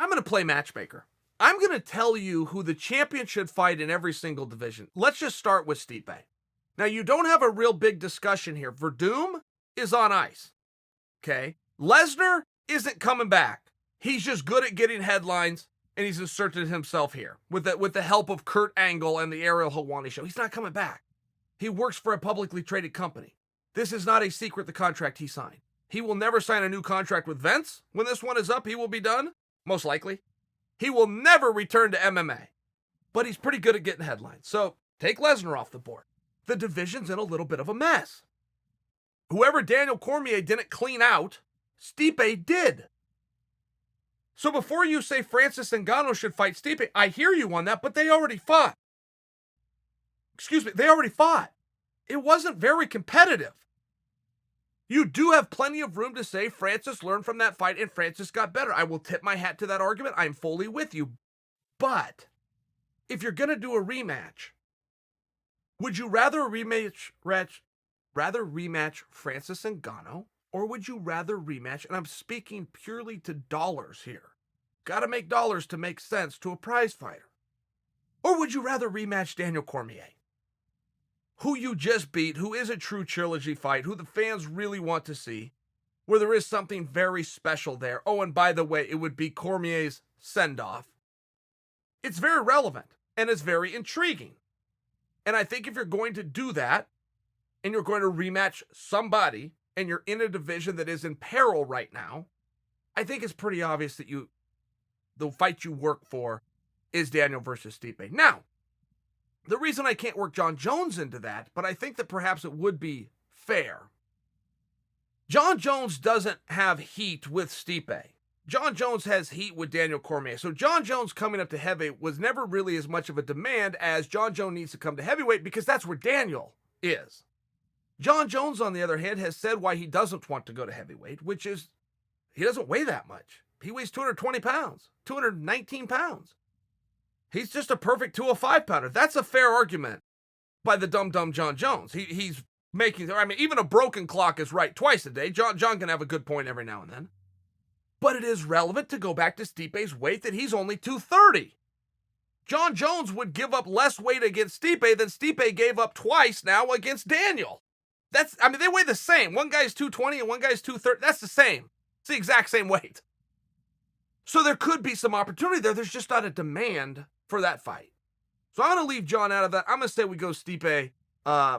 I'm going to play matchmaker. I'm going to tell you who the champion should fight in every single division. Let's just start with Stipe. Now, you don't have a real big discussion here. Verdum is on ice. Okay? Lesnar isn't coming back. He's just good at getting headlines, and he's asserted himself here with the help of Kurt Angle and the Ariel Helwani show. He's not coming back. He works for a publicly traded company. This is not a secret, the contract he signed. He will never sign a new contract with Vince. When this one is up, he will be done, most likely. He will never return to MMA. But he's pretty good at getting headlines. So take Lesnar off the board. The division's in a little bit of a mess. Whoever Daniel Cormier didn't clean out, Stipe did. So before you say Francis Ngannou should fight Stipe, I hear you on that, but they already fought. They already fought. It wasn't very competitive. You do have plenty of room to say Francis learned from that fight and Francis got better. I will tip my hat to that argument. I'm fully with you. But if you're going to do a rematch, would you rather rematch Francis Ngannou, or would you rather rematch, and I'm speaking purely to dollars here, got to make dollars to make sense to a prize fighter, or would you rather rematch Daniel Cormier, who you just beat, who is a true trilogy fight, who the fans really want to see, where there is something very special there. Oh, and by the way, it would be Cormier's send-off. It's very relevant, and it's very intriguing. And I think if you're going to do that, and you're going to rematch somebody, and you're in a division that is in peril right now, I think it's pretty obvious that the fight you work for is Daniel versus Stipe. Now, the reason I can't work Jon Jones into that, but I think that perhaps it would be fair. Jon Jones doesn't have heat with Stipe. Jon Jones has heat with Daniel Cormier. So Jon Jones coming up to heavyweight was never really as much of a demand as Jon Jones needs to come to heavyweight because that's where Daniel is. Jon Jones, on the other hand, has said why he doesn't want to go to heavyweight, which is he doesn't weigh that much. He weighs 220 pounds, 219 pounds. He's just a perfect 205-pounder. That's a fair argument by the dumb Jon Jones. He's making, even a broken clock is right twice a day. Jon can have a good point every now and then. But it is relevant to go back to Stipe's weight that he's only 230. Jon Jones would give up less weight against Stipe than Stipe gave up twice now against Daniel. They weigh the same. One guy's 220 and one guy's 230. That's the same. It's the exact same weight. So there could be some opportunity there. There's just not a demand for that fight. So I'm going to leave Jon out of that. I'm going to say we go Stipe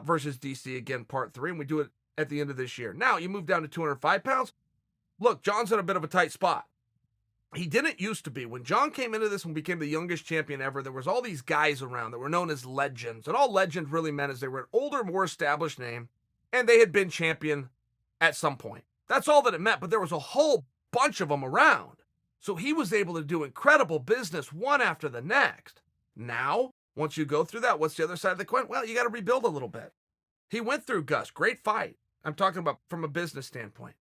versus DC again, part 3, and we do it at the end of this year. Now, you move down to 205 pounds. Look, Jon's in a bit of a tight spot. He didn't used to be. When Jon came into this and became the youngest champion ever, there was all these guys around that were known as legends. And all legend really meant is they were an older, more established name, and they had been champion at some point. That's all that it meant, but there was a whole bunch of them around. So he was able to do incredible business one after the next. Now, once you go through that, what's the other side of the coin? Well, you got to rebuild a little bit. He went through Gus. Great fight. I'm talking about from a business standpoint.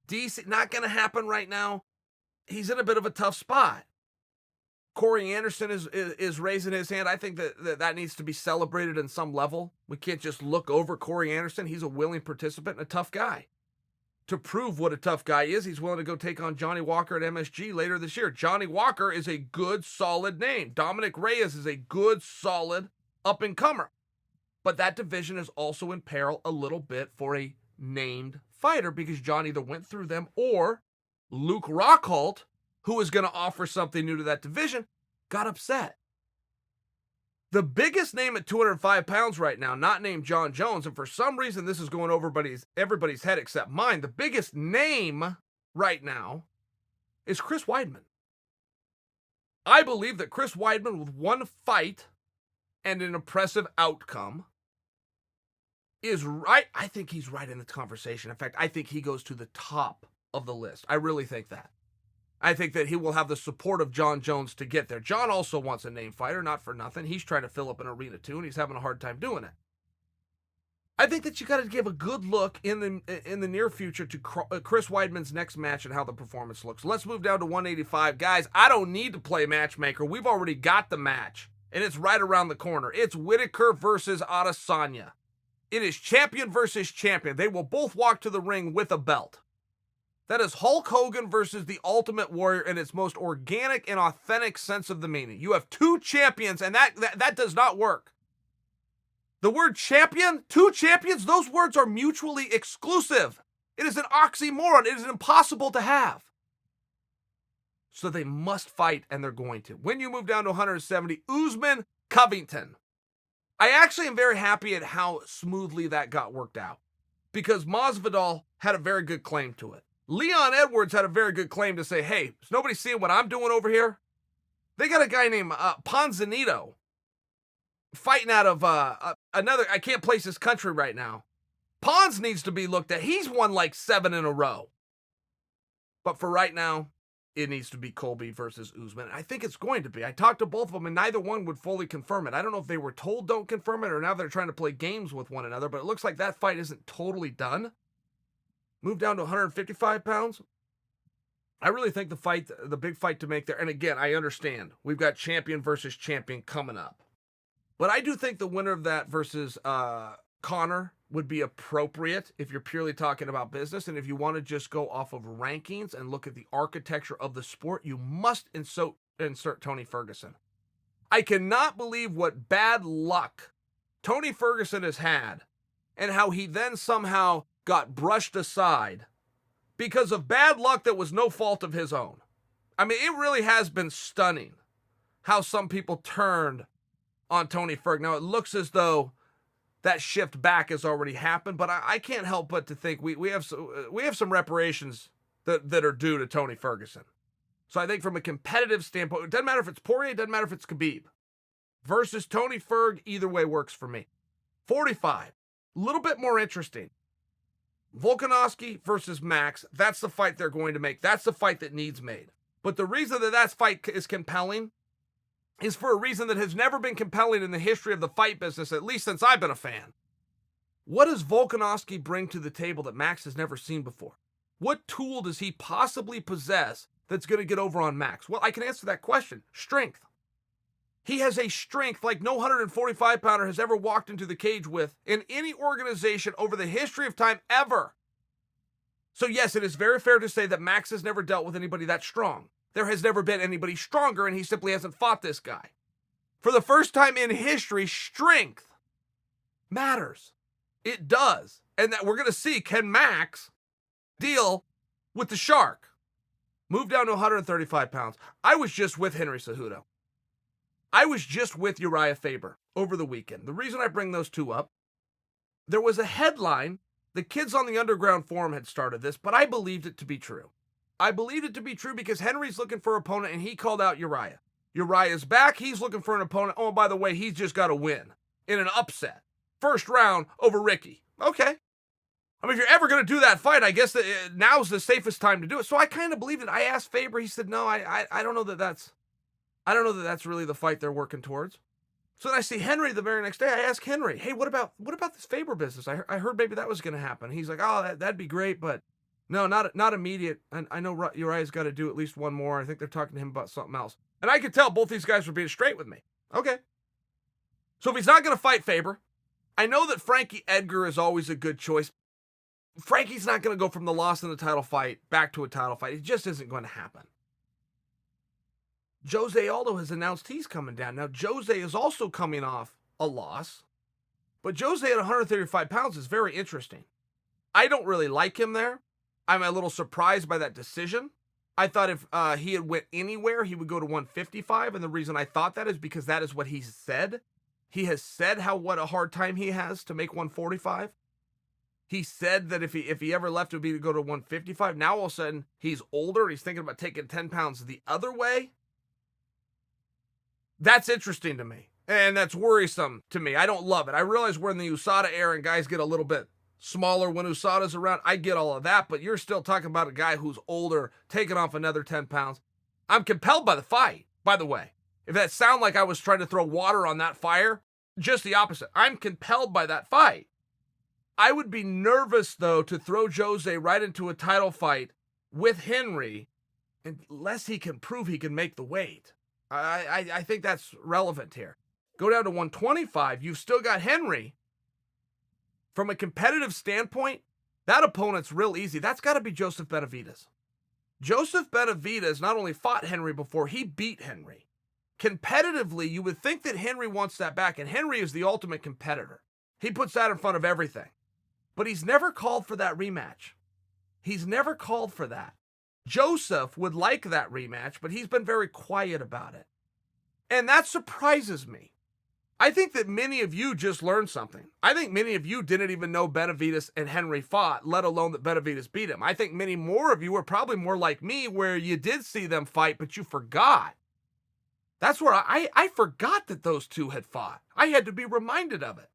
DC, not going to happen right now. He's in a bit of a tough spot. Corey Anderson is raising his hand. I think that needs to be celebrated in some level. We can't just look over Corey Anderson. He's a willing participant and a tough guy. To prove what a tough guy is, he's willing to go take on Johnny Walker at MSG later this year. Johnny Walker is a good, solid name. Dominic Reyes is a good, solid up-and-comer. But that division is also in peril a little bit for a named fighter because John either went through them or Luke Rockhold, who was going to offer something new to that division, got upset. The biggest name at 205 pounds right now, not named Jon Jones, and for some reason this is going over everybody's head except mine, the biggest name right now is Chris Weidman. I believe that Chris Weidman, with one fight and an impressive outcome, is right. I think he's right in the conversation. In fact, I think he goes to the top of the list. I really think that. I think that he will have the support of Jon Jones to get there. Jon also wants a name fighter, not for nothing. He's trying to fill up an arena too, and he's having a hard time doing it. I think that you got to give a good look in the near future to Chris Weidman's next match and how the performance looks. Let's move down to 185. Guys, I don't need to play matchmaker. We've already got the match, and it's right around the corner. It's Whitaker versus Adesanya. It is champion versus champion. They will both walk to the ring with a belt. That is Hulk Hogan versus the Ultimate Warrior in its most organic and authentic sense of the meaning. You have two champions, and that does not work. The word champion, two champions, those words are mutually exclusive. It is an oxymoron. It is impossible to have. So they must fight, and they're going to. When you move down to 170, Usman, Covington. I actually am very happy at how smoothly that got worked out, because Masvidal had a very good claim to it. Leon Edwards had a very good claim to say, hey, is nobody seeing what I'm doing over here? They got a guy named Ponzinibbio fighting out of another, I can't place his country right now. Pons needs to be looked at. He's won like 7 in a row. But for right now, it needs to be Colby versus Usman. I think it's going to be. I talked to both of them, and neither one would fully confirm it. I don't know if they were told don't confirm it, or now they're trying to play games with one another, but it looks like that fight isn't totally done. Move down to 155 pounds. I really think the big fight to make there, and again, I understand, we've got champion versus champion coming up. But I do think the winner of that versus Conor would be appropriate if you're purely talking about business. And if you want to just go off of rankings and look at the architecture of the sport, you must insert Tony Ferguson. I cannot believe what bad luck Tony Ferguson has had and how he then somehow got brushed aside because of bad luck that was no fault of his own. I mean, it really has been stunning how some people turned on Tony Ferg. Now, it looks as though that shift back has already happened, but I can't help but to think we have some reparations that are due to Tony Ferguson. So I think from a competitive standpoint, it doesn't matter if it's Poirier, it doesn't matter if it's Khabib. Versus Tony Ferg, either way works for me. 45, a little bit more interesting. Volkanovski versus Max, that's the fight they're going to make. That's the fight that needs made. But the reason that fight is compelling is for a reason that has never been compelling in the history of the fight business, at least since I've been a fan. What does Volkanovski bring to the table that Max has never seen before? What tool does he possibly possess that's going to get over on Max? Well, I can answer that question. Strength. He has a strength like no 145-pounder has ever walked into the cage with in any organization over the history of time ever. So yes, it is very fair to say that Max has never dealt with anybody that strong. There has never been anybody stronger, and he simply hasn't fought this guy. For the first time in history, strength matters. It does. And that we're going to see, can Max deal with the shark? Move down to 135 pounds. I was just with Henry Cejudo. I was just with Uriah Faber over the weekend. The reason I bring those two up, there was a headline. The kids on the Underground Forum had started this, but I believed it to be true. I believed it to be true because Henry's looking for an opponent, and he called out Uriah. Uriah's back. He's looking for an opponent. Oh, by the way, he's just got to win in an upset. First round over Ricky. Okay. I mean, if you're ever going to do that fight, I guess that now's the safest time to do it. So I kind of believed it. I asked Faber. He said, no, I don't know that that's really the fight they're working towards. So then I see Henry the very next day. I ask Henry, hey, what about this Faber business? I heard maybe that was going to happen. He's like, oh, that'd be great, but no, not immediate. And I know Uriah's got to do at least one more. I think they're talking to him about something else. And I could tell both these guys were being straight with me. Okay. So if he's not going to fight Faber, I know that Frankie Edgar is always a good choice. Frankie's not going to go from the loss in the title fight back to a title fight. It just isn't going to happen. Jose Aldo has announced he's coming down. Now, Jose is also coming off a loss, but Jose at 135 pounds is very interesting. I don't really like him there. I'm a little surprised by that decision. I thought if he had went anywhere, he would go to 155, and the reason I thought that is because that is what he said. He has said what a hard time he has to make 145. He said that if he ever left, it would be to go to 155. Now, all of a sudden, he's older. He's thinking about taking 10 pounds the other way. That's interesting to me, and that's worrisome to me. I don't love it. I realize we're in the USADA era and guys get a little bit smaller when USADA's around. I get all of that, but you're still talking about a guy who's older, taking off another 10 pounds. I'm compelled by the fight, by the way. If that sounded like I was trying to throw water on that fire, just the opposite. I'm compelled by that fight. I would be nervous, though, to throw Jose right into a title fight with Henry unless he can prove he can make the weight. I think that's relevant here. Go down to 125. You've still got Henry. From a competitive standpoint, That opponent's real easy. That's got to be Joseph Benavidez. Joseph Benavidez not only fought Henry before, he beat Henry. Competitively, you would think that Henry wants that back, and Henry is the ultimate competitor. He puts that in front of everything. But he's never called for that rematch. He's never called for that. Joseph would like that rematch, but he's been very quiet about it. And that surprises me. I think that many of you just learned something. I think many of you didn't even know Benavidez and Henry fought, let alone that Benavidez beat him. I think many more of you are probably more like me, where you did see them fight, but you forgot. That's where I forgot that those two had fought. I had to be reminded of it.